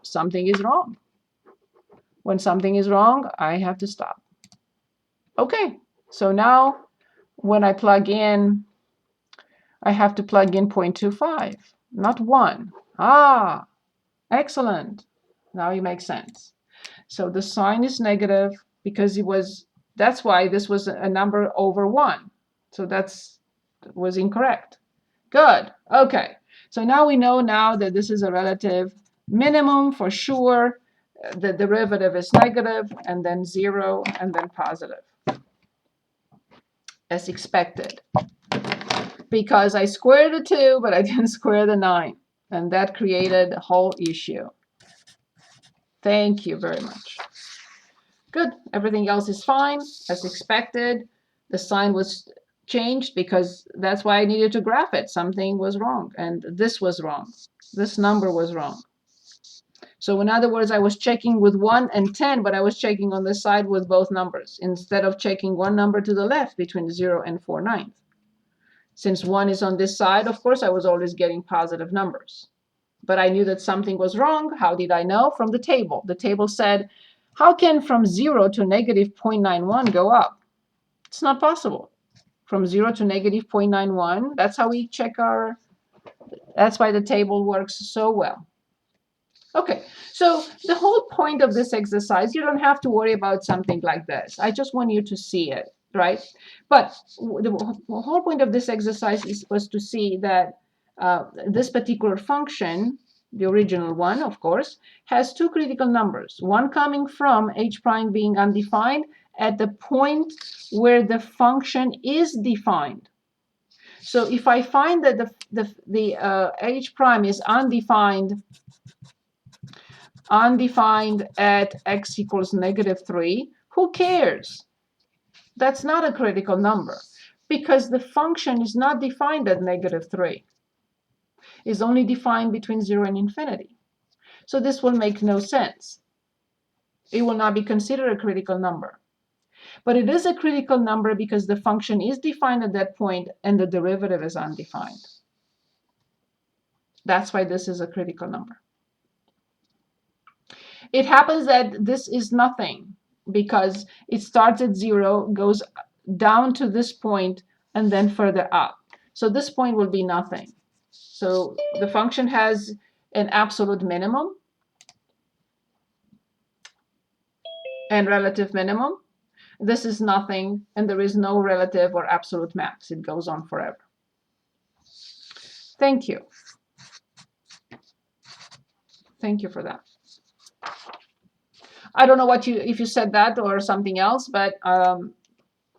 stop. Something is wrong. When something is wrong, I have to stop. Okay, so now when I plug in, I have to plug in 0.25, not 1. Ah, excellent. Now it makes sense. So the sign is negative because that's why this was a number over 1. So that was incorrect. Good. Okay. So now we know now that this is a relative minimum for sure. The derivative is negative, and then 0, and then positive, as expected. Because I squared the 2, but I didn't square the 9. And that created a whole issue. Thank you very much. Good. Everything else is fine, as expected. The sign was changed because that's why I needed to graph it. Something was wrong, and this was wrong. This number was wrong. So in other words, I was checking with 1 and 10, but I was checking on this side with both numbers, instead of checking one number to the left between 0 and 4/9. Since 1 is on this side, of course, I was always getting positive numbers. But I knew that something was wrong. How did I know? From the table. The table said, how can from 0 to negative 0.91 go up? It's not possible. From 0 to negative 0.91, that's how we check that's why the table works so well. Okay, so the whole point of this exercise, you don't have to worry about something like this. I just want you to see it, right? But the whole point of this exercise was to see that this particular function, the original one, of course, has two critical numbers. One coming from h prime being undefined at the point where the function is defined. So if I find that the h prime is undefined at x equals -3, who cares? That's not a critical number because the function is not defined at -3. It's only defined between 0 and infinity. So this will make no sense. It will not be considered a critical number. But it is a critical number because the function is defined at that point and the derivative is undefined. That's why this is a critical number. It happens that this is nothing because it starts at 0, goes down to this point, and then further up. So this point will be nothing. So the function has an absolute minimum and relative minimum. This is nothing, and there is no relative or absolute max. It goes on forever. Thank you. Thank you for that. I don't know if you said that or something else, but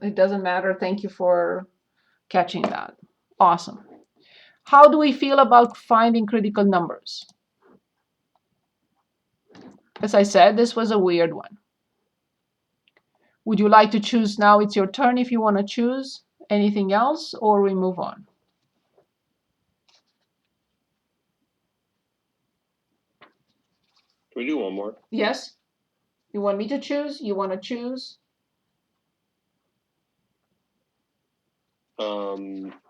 it doesn't matter. Thank you for catching that. Awesome. How do we feel about finding critical numbers? As I said, this was a weird one. Would you like to choose now? It's your turn if you want to choose anything else, or we move on. Can we do one more? Yes? You want me to choose? You want to choose?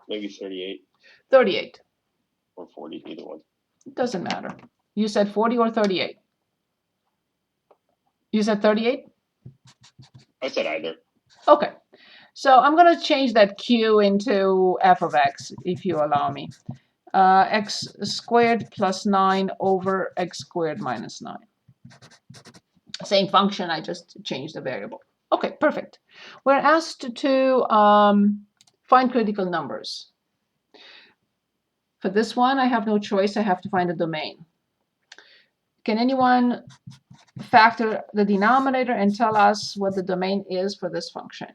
Maybe 38. 38. Or 40, either one. It doesn't matter. You said 40 or 38? You said 38? I said either. Okay. So I'm going to change that q into f of x, if you allow me. X squared plus 9 over x squared minus 9. Same function, I just changed the variable. Okay, perfect. We're asked to find critical numbers. For this one, I have no choice. I have to find a domain. Can anyone factor the denominator and tell us what the domain is for this function?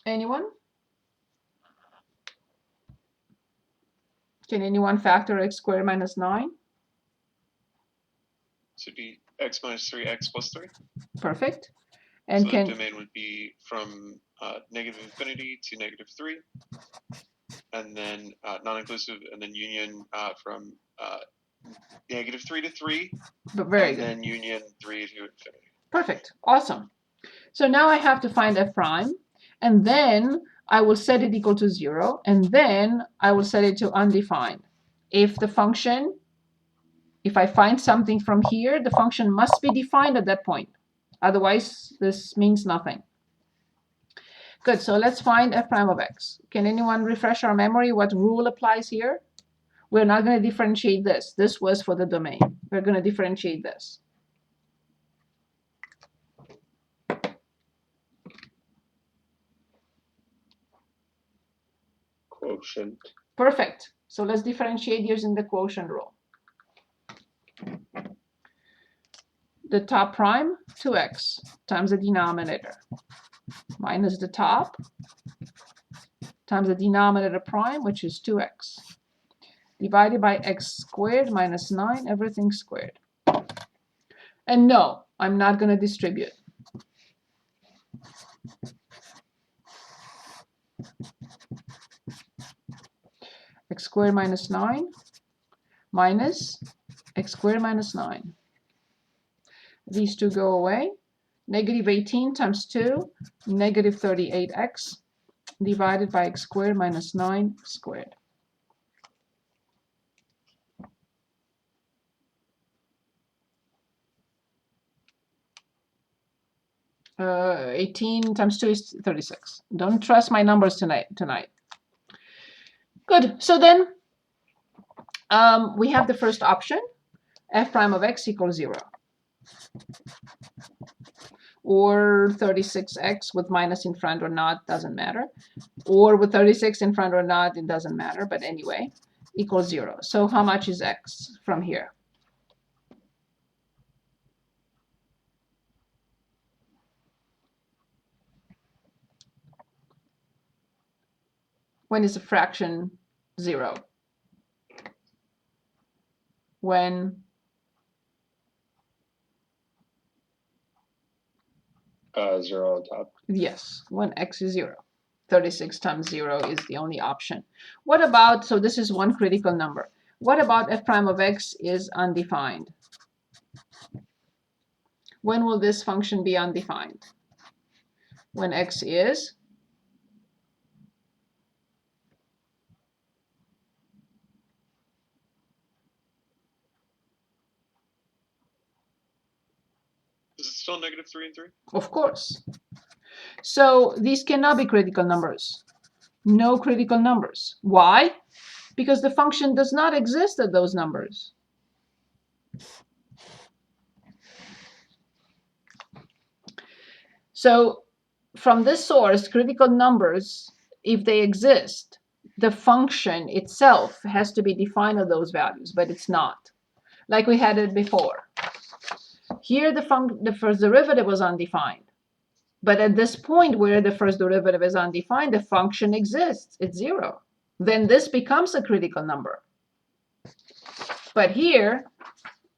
Anyone? Can anyone factor x squared minus 9? Should be x minus 3x plus 3. Perfect. And so the domain would be from negative infinity to -3, and then non-inclusive, and then union from -3 to 3, But very and good. then union 3 to infinity. Perfect. Awesome. So now I have to find f prime, and then I will set it equal to 0, and then I will set it to undefined. If I find something from here, the function must be defined at that point. Otherwise, this means nothing. Good, so let's find f prime of x. Can anyone refresh our memory what rule applies here? We're not going to differentiate this. This was for the domain. We're going to differentiate this. Quotient. Perfect. So let's differentiate using the quotient rule. The top prime, 2x, times the denominator, minus the top, times the denominator prime, which is 2x, divided by x squared minus 9, everything squared. And no, I'm not going to distribute. X squared minus 9 minus x squared minus 9. These two go away. Negative 18 times 2, negative 38x, divided by x squared minus 9 squared. Uh, 18 times 2 is 36. Don't trust my numbers tonight. Good. So then we have the first option, f prime of x equals 0. Or 36x with minus in front or not, doesn't matter. Or with 36 in front or not, it doesn't matter. But anyway, equals 0. So how much is x from here? When is a fraction 0? When 0 on top. yes, when x is 0. 36 times 0 is the only option. What about, so this is one critical number. What about f prime of x is undefined? When will this function be undefined? When x is Is it still -3 and 3? Of course. So these cannot be critical numbers. No critical numbers. Why? Because the function does not exist at those numbers. So from this source, critical numbers, if they exist, the function itself has to be defined at those values, but it's not. Like we had it before. Here the first derivative was undefined. But at this point where the first derivative is undefined, the function exists. It's 0. Then this becomes a critical number. But here,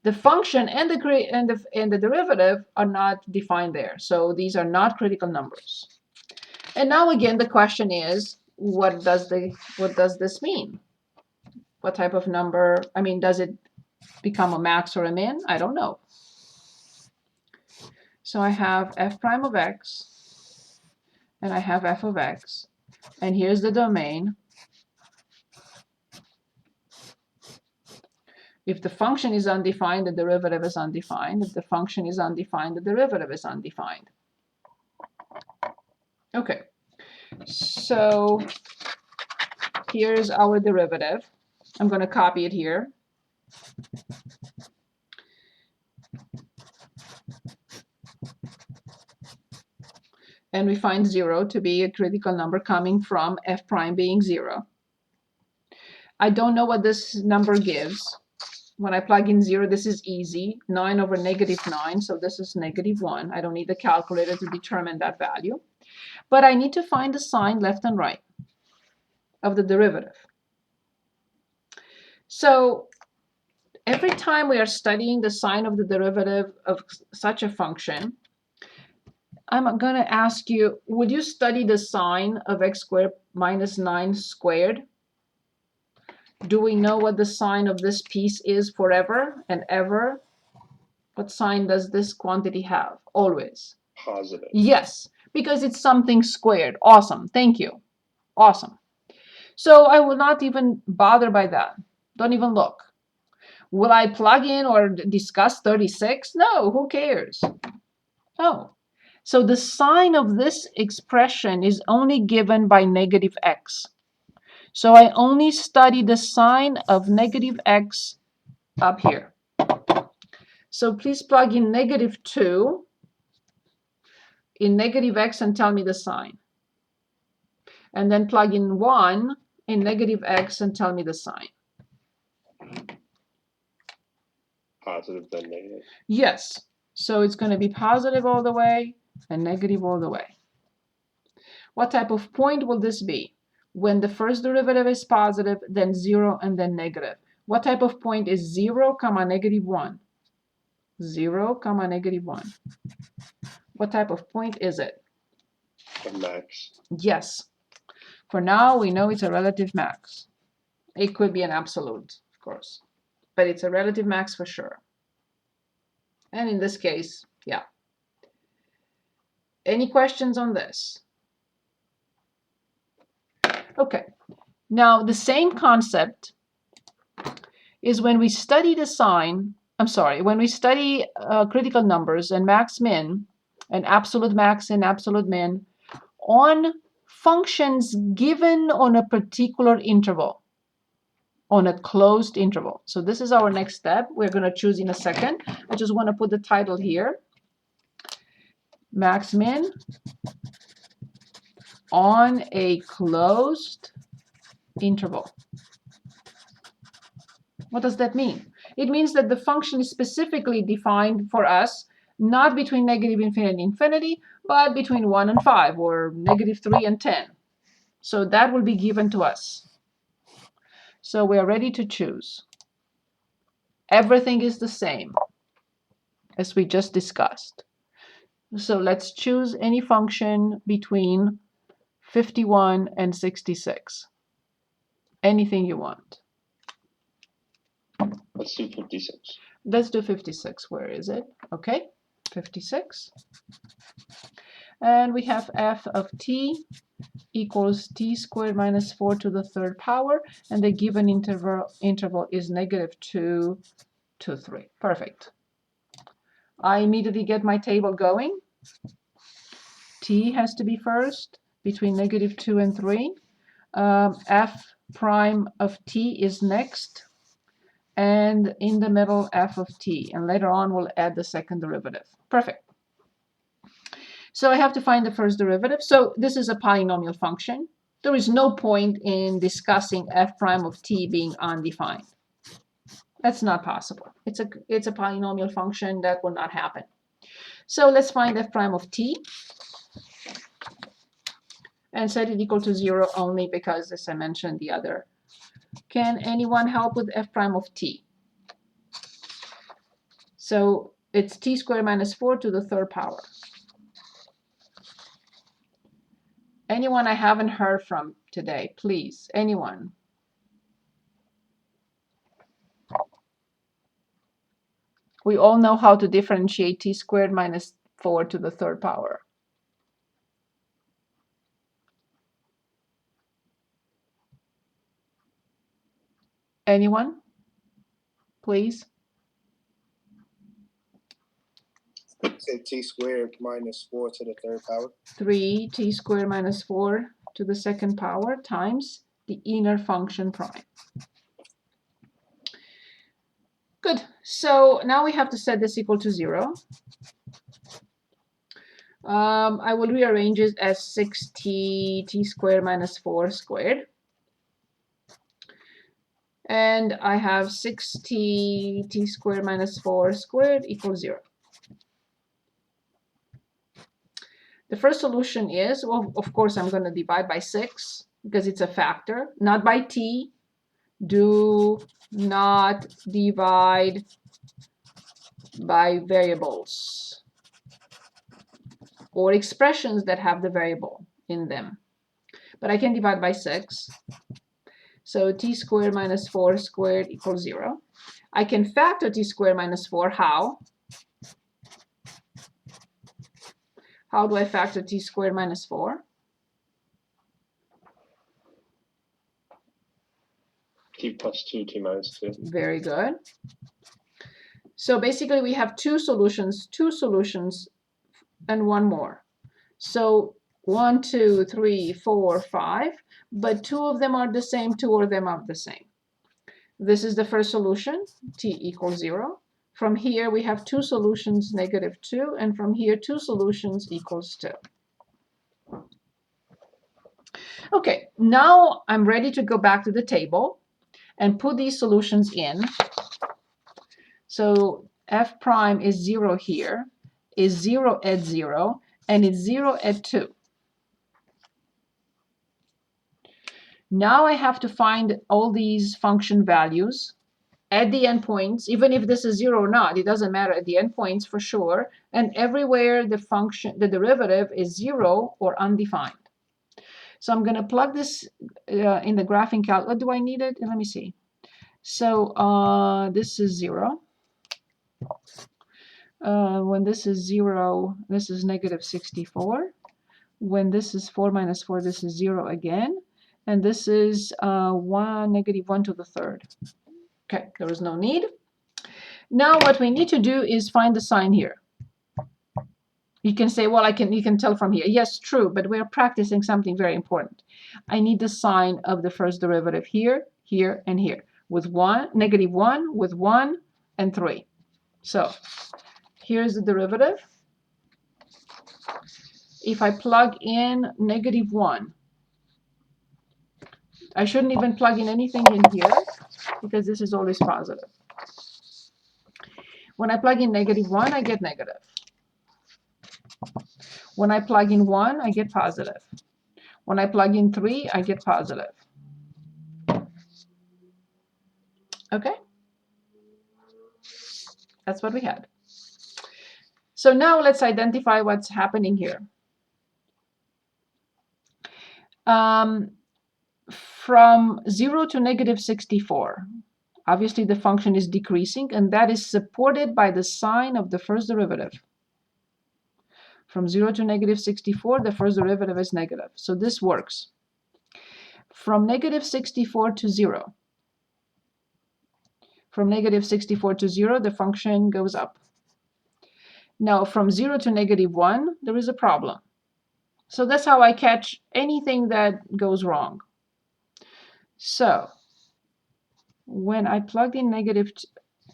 the function and the derivative are not defined there. So these are not critical numbers. And now again, the question is, what does this mean? What type of number? I mean, does it become a max or a min? I don't know. So I have f prime of x, and I have f of x, and here's the domain. If the function is undefined, the derivative is undefined. If the function is undefined, the derivative is undefined. Okay, so here's our derivative. I'm going to copy it here. And we find 0 to be a critical number coming from f prime being 0. I don't know what this number gives. When I plug in 0, this is easy. 9 over -9, so this is -1. I don't need the calculator to determine that value. But I need to find the sign left and right of the derivative. So every time we are studying the sign of the derivative of such a function, I'm going to ask you, would you study the sign of x squared minus 9 squared? Do we know what the sign of this piece is forever and ever? What sign does this quantity have? Always. Positive. Yes, because it's something squared. Awesome. Thank you. Awesome. So I will not even bother by that. Don't even look. Will I plug in or discuss 36? No, who cares? Oh. So the sign of this expression is only given by negative x. So I only study the sign of negative x up here. So please plug in -2 in negative x and tell me the sign. And then plug in 1 in negative x and tell me the sign. Positive then negative. Yes. So it's going to be positive all the way and negative all the way. What type of point will this be? When the first derivative is positive, then 0, and then negative. What type of point is 0, -1? 0, -1. What type of point is it? A max. Yes. For now, we know it's a relative max. It could be an absolute, of course, but it's a relative max for sure. And in this case, yeah. Any questions on this? Okay. Now, the same concept is when we study the sign, when we study critical numbers and max min and absolute max and absolute min on functions given on a particular interval, on a closed interval. So this is our next step. We're going to choose in a second. I just want to put the title here. Max min on a closed interval. What does that mean? It means that the function is specifically defined for us, not between -∞ and infinity, but between 1 and 5, or -3 and 10. So that will be given to us. So we are ready to choose. Everything is the same as we just discussed. So let's choose any function between 51 and 66. Anything you want. Let's do 56. Let's do 56. Where is it? Okay, 56. And we have f of t equals t squared minus 4 to the third power, and the given interval is -2 to 3. Perfect. I immediately get my table going. T has to be first, between -2 and 3. F prime of t is next, and in the middle, f of t. And later on, we'll add the second derivative. Perfect. So I have to find the first derivative. So this is a polynomial function. There is no point in discussing f prime of t being undefined. That's not possible. It's a polynomial function. That will not happen. So let's find f prime of t and set it equal to 0 only because, as I mentioned, the other. Can anyone help with f prime of t? So it's t squared minus 4 to the third power. Anyone I haven't heard from today, please. Anyone? We all know how to differentiate t squared minus 4 to the third power. Anyone? Please. Say t squared minus 4 to the third power. 3t squared minus 4 to the second power times the inner function prime. Good. So now we have to set this equal to 0. I will rearrange it as 6t squared minus 4 squared. And I have 6t squared minus 4 squared equals 0. The first solution is, well, of course, I'm going to divide by 6 because it's a factor, not by t. Do not divide by variables or expressions that have the variable in them. But I can divide by 6. So t squared minus 4 squared equals 0. I can factor t squared minus 4. How? How do I factor t squared minus 4? T plus 2, T minus 2. Very good. So basically we have two solutions, and one more. So 1, 2, 3, 4, 5, but two of them are the same, two of them are the same. This is the first solution, t equals 0. From here we have two solutions, -2, and from here two solutions equals 2. Okay, now I'm ready to go back to the table and put these solutions in. So f prime is 0 here, is 0 at 0, and it's 0 at 2. Now I have to find all these function values at the endpoints, even if this is 0 or not, it doesn't matter at the endpoints for sure, and everywhere the derivative is 0 or undefined. So I'm going to plug this in the graphing calc. What do I need it? Let me see. So this is 0. When this is 0, this is -64. When this is 4 minus 4, this is 0 again. And this is -1 to the third. Okay, there is no need. Now what we need to do is find the sign here. You can say, well, you can tell from here. Yes, true, but we're practicing something very important. I need the sign of the first derivative here, here, and here, with -1, with 1, and 3. So here's the derivative. If I plug in -1, I shouldn't even plug in anything in here because this is always positive. When I plug in -1, I get negative. When I plug in 1, I get positive. When I plug in 3, I get positive. Okay? That's what we had. So now let's identify what's happening here. From 0 to -64, obviously the function is decreasing, and that is supported by the sign of the first derivative. From 0 to -64, the first derivative is negative. So this works. From -64 to 0. From -64 to 0, the function goes up. Now, from 0 to -1, there is a problem. So that's how I catch anything that goes wrong. So when I plugged in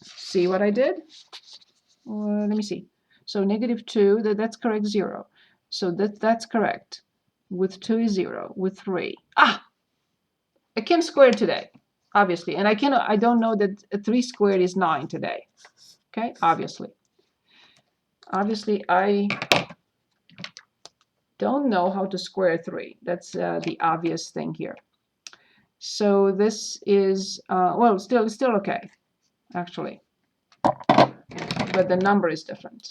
see what I did? Let me see. So -2, that's correct, 0. So that's correct. With 2 is 0. With 3. I can't square today, obviously. And I don't know that 3 squared is 9 today. Okay, obviously. Obviously, I don't know how to square 3. That's the obvious thing here. So this is, well, still okay, actually. But the number is different.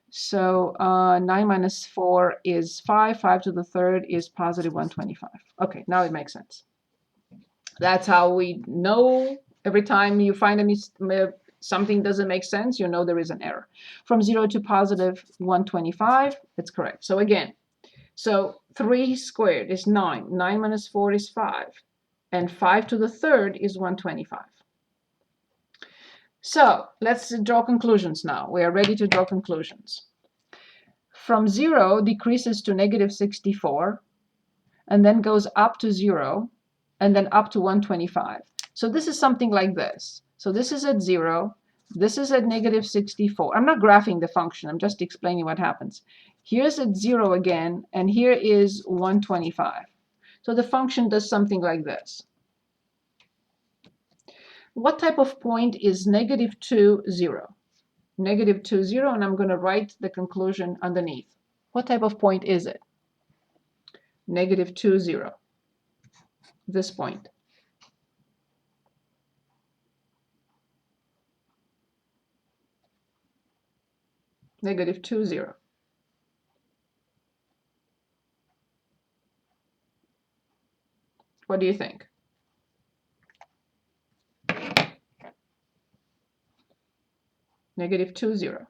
So 9 minus 4 is 5. 5 to the third is positive 125. Okay, now it makes sense. That's how we know every time you find something doesn't make sense, you know there is an error. From 0 to positive 125, it's correct. So again, so 3 squared is 9. 9 minus 4 is 5. And 5 to the third is 125. So let's draw conclusions now. We are ready to draw conclusions. From 0 decreases to -64, and then goes up to 0, and then up to 125. So this is something like this. So this is at 0. This is at -64. I'm not graphing the function. I'm just explaining what happens. Here's at 0 again, and here is 125. So the function does something like this. What type of point is -2, 0? -2, 0, and I'm going to write the conclusion underneath. What type of point is it? -2, 0. This point. -2, 0. What do you think? Negative 2, 0.